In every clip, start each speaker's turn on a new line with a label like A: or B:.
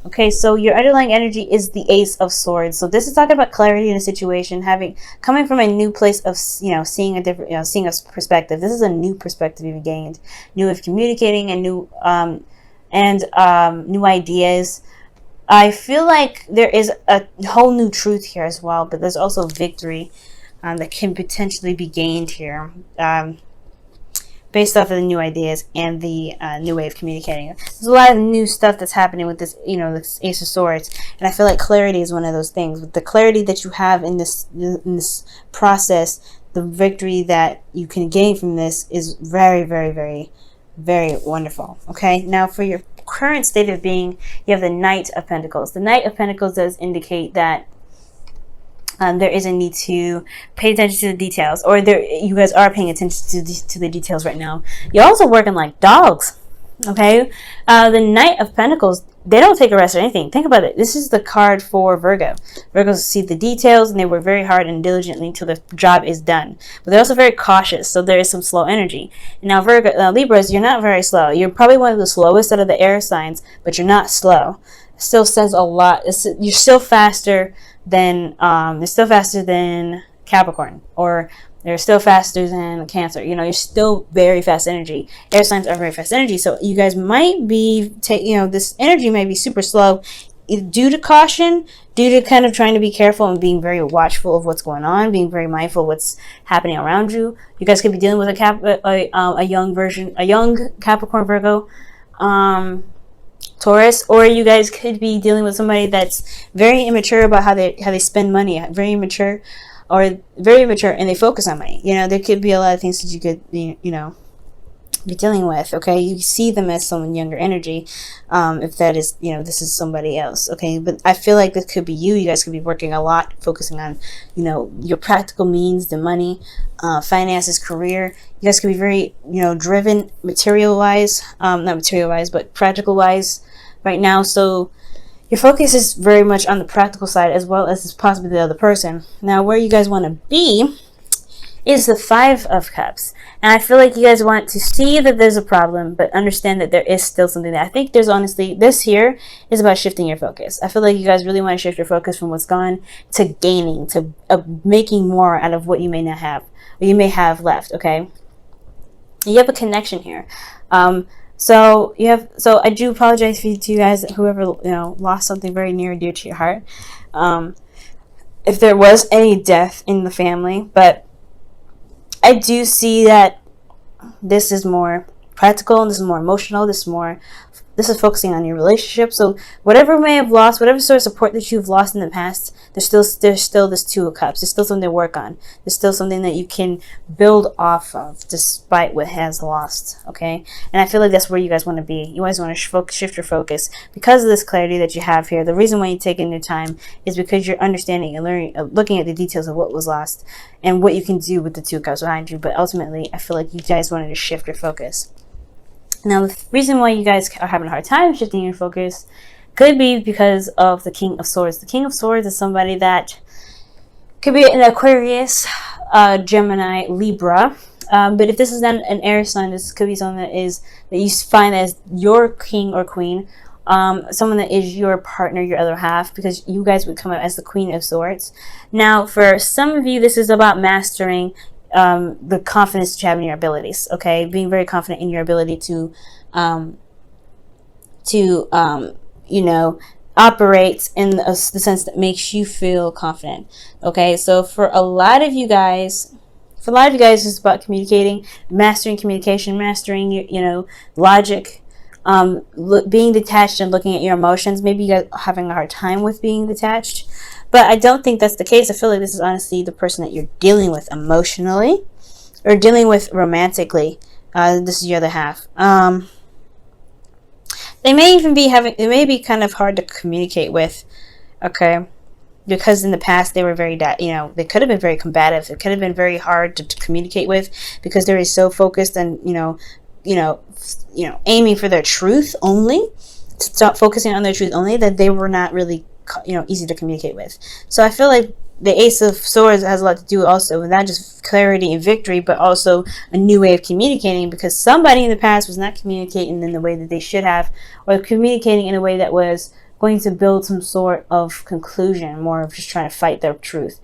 A: Okay, so your underlying energy is the Ace of Swords. So this is talking about clarity in a situation, coming from a new place of seeing a different, seeing a perspective. This is a new perspective you've gained, new way of communicating, and new ideas. I feel like there is a whole new truth here as well, but there's also victory that can potentially be gained here. Based off of the new ideas and the new way of communicating. There's a lot of new stuff that's happening with this, this Ace of Swords, and I feel like clarity is one of those things. With the clarity that you have in this process, the victory that you can gain from this is very, very, very, very wonderful. Okay, now for your current state of being, you have the Knight of Pentacles. The Knight of Pentacles does indicate that there is a need to pay attention to the details, or you guys are paying attention to the details right now. You're also working like dogs, okay? The Knight of Pentacles, they don't take a rest or anything. Think about it. This is the card for Virgo. Virgos see the details, and they work very hard and diligently until the job is done. But they're also very cautious, so there is some slow energy. Now, Libras, you're not very slow. You're probably one of the slowest out of the air signs, but you're not slow. It still says a lot. You're still faster than Capricorn, or they're still faster than Cancer. You're still very fast energy. Air signs are very fast energy, so you guys might be this energy might be super slow due to caution, due to kind of trying to be careful and being very watchful of what's going on, being very mindful of what's happening around you. You guys could be dealing with a young Capricorn, Virgo, Taurus, or you guys could be dealing with somebody that's very immature about how they spend money, very immature, and they focus on money. There could be a lot of things that you could be dealing with. Okay, you see them as someone younger energy, if that is this is somebody else. Okay, but I feel like this could be you. You guys could be working a lot, focusing on your practical means, the money, finances, career. You guys could be very driven material wise, not material wise, but practical wise right now. So your focus is very much on the practical side, as well as possibly the other person. Now, where you guys want to be is the Five of Cups. And I feel like you guys want to see that there's a problem, but understand that there is still something that I think there's honestly, this here is about shifting your focus. I feel like you guys really want to shift your focus from what's gone to gaining, to making more out of what you may not have, or you may have left, okay? You have a connection here. So I do apologize to you guys, whoever lost something very near and dear to your heart. If there was any death in the family, but I do see that this is more practical, and this is more emotional, this is focusing on your relationship. So whatever you may have lost, whatever sort of support that you've lost in the past, there's still this Two of Cups. There's still something to work on. There's still something that you can build off of despite what has lost, okay? And I feel like that's where you guys want to be. You guys want to shift your focus because of this clarity that you have here. The reason why you're taking your time is because you're understanding and learning, looking at the details of what was lost and what you can do with the Two of Cups behind you. But ultimately, I feel like you guys wanted to shift your focus. Now, the reason why you guys are having a hard time shifting your focus could be because of the King of Swords. The King of Swords is somebody that could be an Aquarius, Gemini, Libra. But if this is not an air sign, this could be someone that you find as your king or queen, someone that is your partner, your other half, because you guys would come out as the Queen of Swords. Now, for some of you, this is about mastering the confidence that you have in your abilities, okay? Being very confident in your ability to operate in the sense that makes you feel confident, okay? So for a lot of you guys, it's about communicating, mastering communication, mastering your, logic, being detached and looking at your emotions. Maybe you guys are having a hard time with being detached. But I don't think that's the case. I feel like this is honestly the person that you're dealing with emotionally or dealing with romantically. This is your other half. They may be kind of hard to communicate with, okay? Because in the past they were they could have been very combative. It could have been very hard to communicate with because they were so focused on, aiming for their truth only, stop focusing on their truth only, that they were not really easy to communicate with. So I feel like the Ace of Swords has a lot to do also with not just clarity and victory, but also a new way of communicating, because somebody in the past was not communicating in the way that they should have, or communicating in a way that was going to build some sort of conclusion, more of just trying to fight their truth.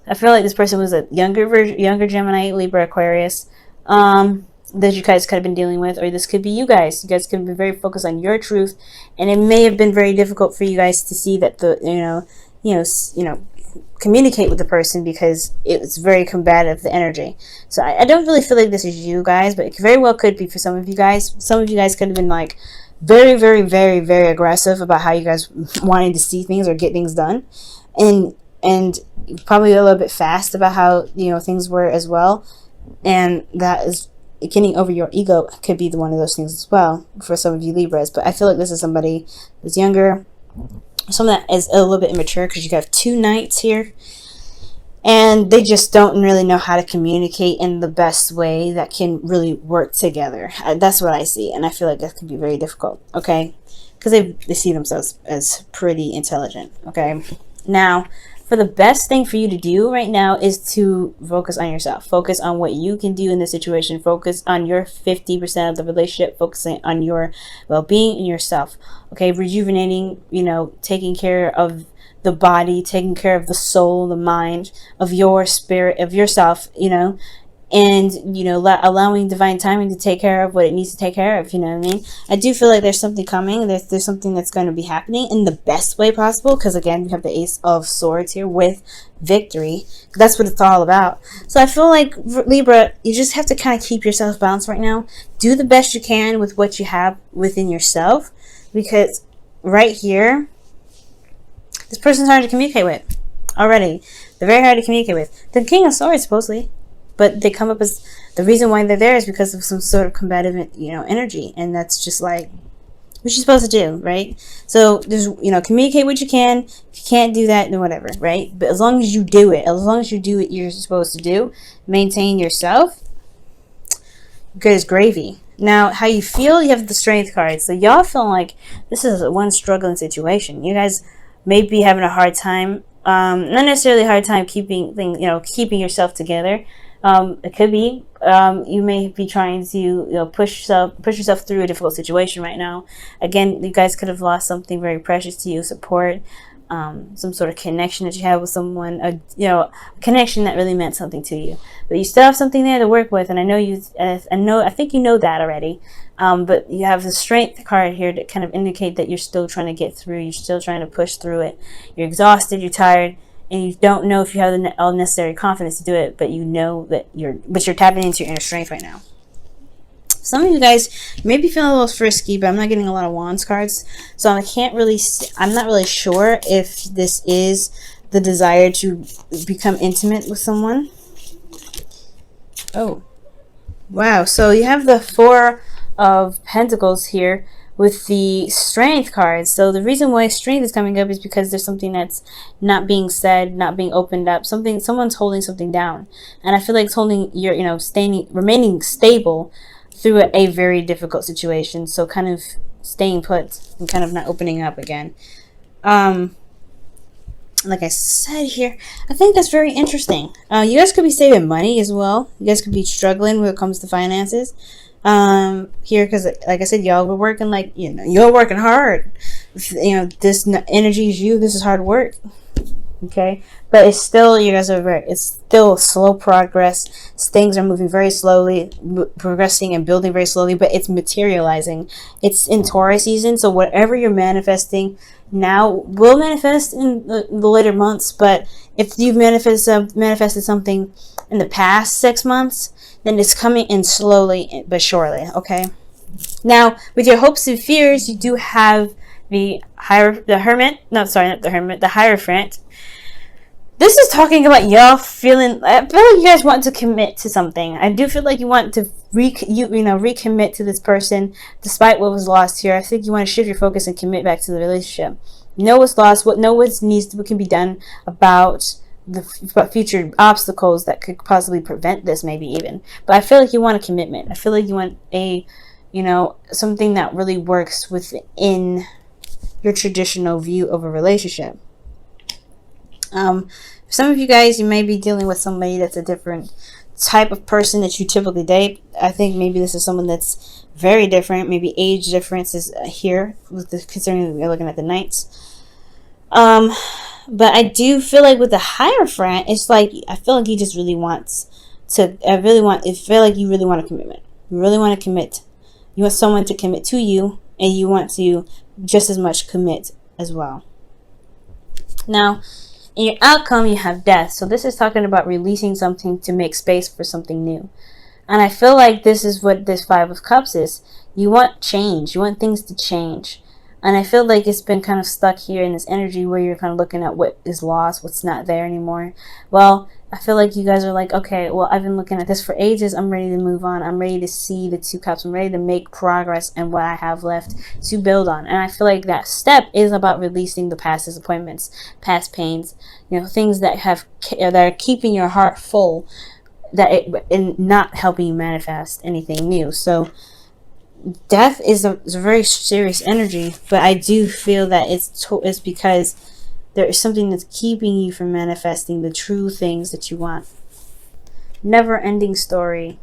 A: I feel like this person was a younger Gemini, Libra, Aquarius, that you guys could have been dealing with, or this could be you guys. You guys could have been very focused on your truth, and it may have been very difficult for you guys to see that communicate with the person because it's very combative, the energy. So I don't really feel like this is you guys, but it very well could be for some of you guys. Some of you guys could have been like very, very, very, very aggressive about how you guys wanted to see things or get things done, and probably a little bit fast about how things were as well, and that is getting over your ego could be one of those things as well for some of you Libras. But I feel like this is somebody that's younger, someone that is a little bit immature, because you have 2 knights here, and they just don't really know how to communicate in the best way that can really work together. That's what I see, and I feel like that can be very difficult, okay, because they see themselves as pretty intelligent. Okay, now for the best thing for you to do right now is to focus on yourself. Focus on what you can do in this situation. Focus on your 50% of the relationship. Focusing on your well-being and yourself. Okay, rejuvenating, taking care of the body, taking care of the soul, the mind, of your spirit, of yourself, and allowing divine timing to take care of what it needs to take care of. You know what I mean? I do feel like there's something coming. There's something that's going to be happening in the best way possible, because again, we have the Ace of Swords here with victory. That's what it's all about. So I feel like, Libra, you just have to kind of keep yourself balanced right now. Do the best you can with what you have within yourself, because right here, this person's hard to communicate with already. They're very hard to communicate with. The King of Swords, supposedly. But they come up as the reason why they're there is because of some sort of combative, energy. And that's just like what you're supposed to do, right? So just, communicate what you can. If you can't do that, then whatever, right? But as long as you do it, as long as you do what you're supposed to do, maintain yourself, good as gravy. Now, how you feel, you have the Strength card. So y'all feel like this is one struggling situation. You guys may be having a hard time, not necessarily a hard time keeping keeping yourself together. It could be you may be trying to push yourself through a difficult situation right now. Again, you guys could have lost something very precious to you, support, some sort of connection that you have with someone, a connection that really meant something to you. But you still have something there to work with, and I think you know that already. But you have the Strength card here to kind of indicate that you're still trying to get through. You're still trying to push through it. You're exhausted. You're tired. And you don't know if you have all necessary confidence to do it, but you know that you're tapping into your inner strength right now. Some of you guys may be feeling a little frisky, but I'm not getting a lot of Wands cards, so I'm not really sure if this is the desire to become intimate with someone. Oh, wow! So you have the Four of Pentacles here with the Strength cards. So the reason why Strength is coming up is because there's something that's not being said, not being opened up. Someone's holding something down, and I feel like it's holding your, remaining stable through a very difficult situation. So kind of staying put and kind of not opening up again. Like I said here, I think that's very interesting. You guys could be saving money as well. You guys could be struggling when it comes to finances. Here, because like I said, y'all were working you're working hard. This energy is you. This is hard work. Okay, but it's still, it's still slow progress. Things are moving very slowly, progressing and building very slowly, but it's materializing. It's in Taurus season, so whatever you're manifesting now will manifest in the later months. But if you've manifested something in the past 6 months, then it's coming in slowly but surely. Okay, now with your hopes and fears, you do have the Hierophant. This is talking about y'all feeling. I feel like you guys want to commit to something. I do feel like you want to recommit to this person despite what was lost here. I think you want to shift your focus and commit back to the relationship. Know what's lost, what can be done about the future obstacles that could possibly prevent this, maybe even. But I feel like you want a commitment. I feel like you want something that really works within your traditional view of a relationship. Some of you guys, you may be dealing with somebody that's a different type of person that you typically date. I think maybe this is someone that's very different. Maybe age difference is here with the, considering we're looking at the knights. But I do feel like with the Hierophant, it's like I feel like he just really wants to. I feel like you really want a commitment. You really want to commit. You want someone to commit to you, and you want to just as much commit as well. Now, in your outcome, you have death. So this is talking about releasing something to make space for something new. And I feel like this is what this Five of Cups is. You want change. You want things to change. And I feel like it's been kind of stuck here in this energy where you're kind of looking at what is lost, what's not there anymore. Well, I feel like you guys are like, okay, well, I've been looking at this for ages. I'm ready to move on. I'm ready to see the Two Cups. I'm ready to make progress and what I have left to build on. And I feel like that step is about releasing the past disappointments, past pains, things that are keeping your heart full, and not helping you manifest anything new. So death is a very serious energy, but I do feel that it's because there is something that's keeping you from manifesting the true things that you want. Never-ending story.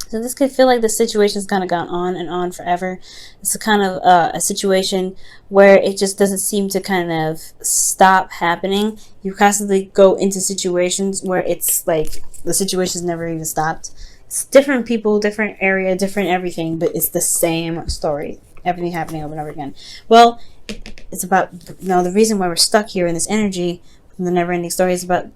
A: So this could feel like the situation's kind of gone on and on forever. It's a kind of a situation where it just doesn't seem to kind of stop happening. You constantly go into situations where it's like the situation's never even stopped. It's different people, different area, different everything, but it's the same story. Everything happening over and over again. Well, it's about, the reason why we're stuck here in this energy, the never-ending story, is about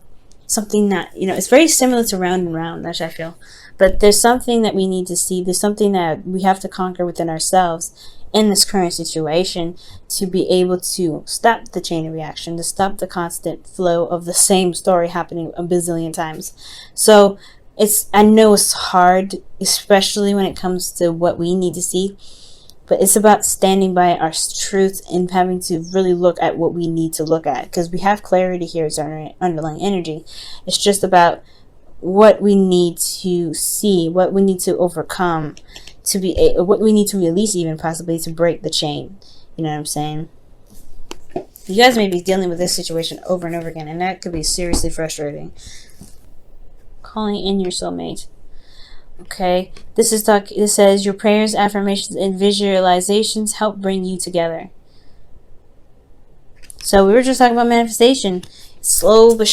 A: something that, it's very similar to Round and Round, that's what I feel. But there's something that we need to see. There's something that we have to conquer within ourselves in this current situation to be able to stop the chain of reaction, to stop the constant flow of the same story happening a bazillion times. So I know it's hard, especially when it comes to what we need to see, but it's about standing by our truth and having to really look at what we need to look at, because we have clarity here as our underlying energy. It's just about what we need to see, what we need to overcome, what we need to release, even possibly to break the chain. You know what I'm saying? You guys may be dealing with this situation over and over again, and that could be seriously frustrating. Calling in your soulmate. Okay, this says your prayers, affirmations, and visualizations help bring you together. So we were just talking about manifestation. Slowly but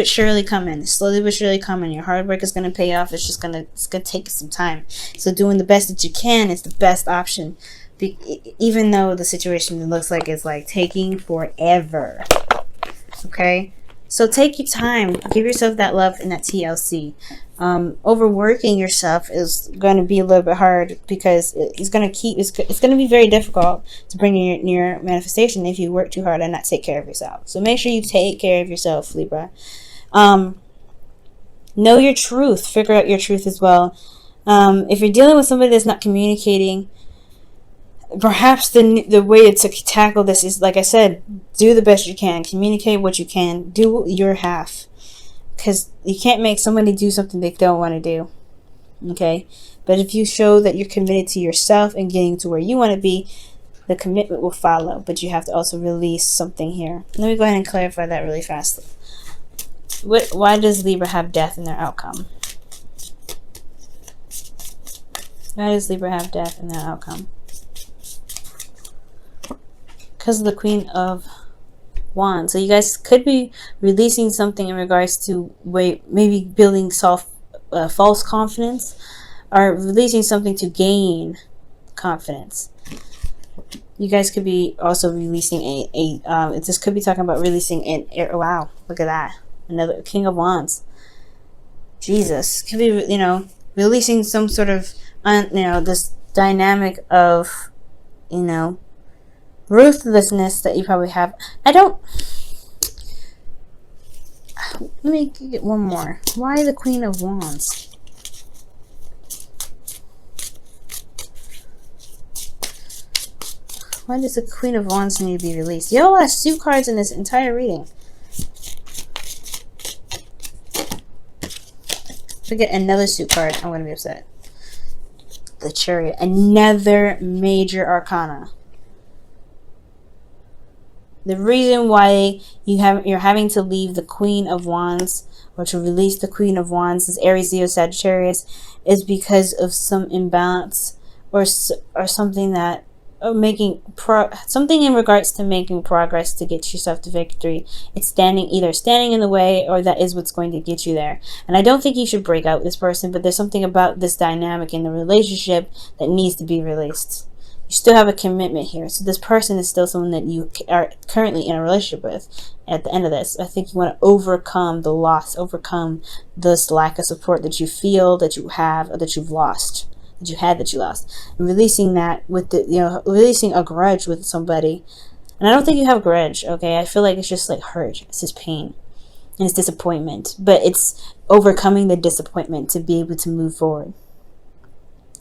A: surely coming. Slowly but surely coming. Your hard work is going to pay off. It's going to take some time. So doing the best that you can is the best option. Even though the situation looks like it's like taking forever. Okay? So take your time. Give yourself that love and that TLC. Overworking yourself is going to be a little bit hard, because it's going to be very difficult to bring your manifestation if you work too hard and not take care of yourself. So make sure you take care of yourself, Libra. Know your truth. Figure out your truth as well. If you're dealing with somebody that's not communicating, perhaps the way to tackle this is, like I said, do the best you can. Communicate what you can. Do your half. Because you can't make somebody do something they don't want to do. Okay? But if you show that you're committed to yourself and getting to where you want to be, the commitment will follow. But you have to also release something here. Let me go ahead and clarify that really fast. Why does Libra have death in their outcome? Why does Libra have death in their outcome? Because of the Queen of Wands. So you guys could be releasing something in regards to maybe building false confidence, or releasing something to gain confidence. You guys could be also releasing this could be talking about releasing wow, look at that, another King of Wands. Jesus, could be releasing some sort of this dynamic of ruthlessness that you probably have. Let me get one more. Why the Queen of Wands? Why does the Queen of Wands need to be released? You have a lot of suit cards in this entire reading. If I get another suit card, I'm going to be upset. The Chariot. Another major arcana. The reason why you're having to leave the Queen of Wands, or to release the Queen of Wands, as Aries, Leo, Sagittarius, is because of some imbalance, or something that, something in regards to making progress to get yourself to victory. It's either standing in the way, or that is what's going to get you there. And I don't think you should break up with this person, but there's something about this dynamic in the relationship that needs to be released. You still have a commitment here, so this person is still someone that you are currently in a relationship with. At the end of this, I think you want to overcome the loss, overcome this lack of support that you feel that you have, or that you've lost, that you lost, and releasing that with releasing a grudge with somebody. And I don't think you have a grudge, okay? I feel like it's just like hurt, it's just pain, and it's disappointment, but it's overcoming the disappointment to be able to move forward,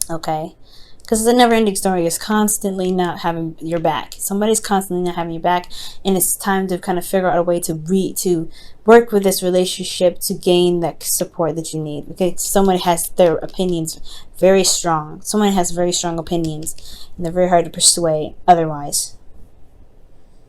A: okay? Because it's a never-ending story. It's constantly not having your back. Somebody's constantly not having your back, and it's time to kind of figure out a way to work with this relationship to gain that support that you need. Okay, someone has their opinions very strong. Someone has very strong opinions, and they're very hard to persuade otherwise.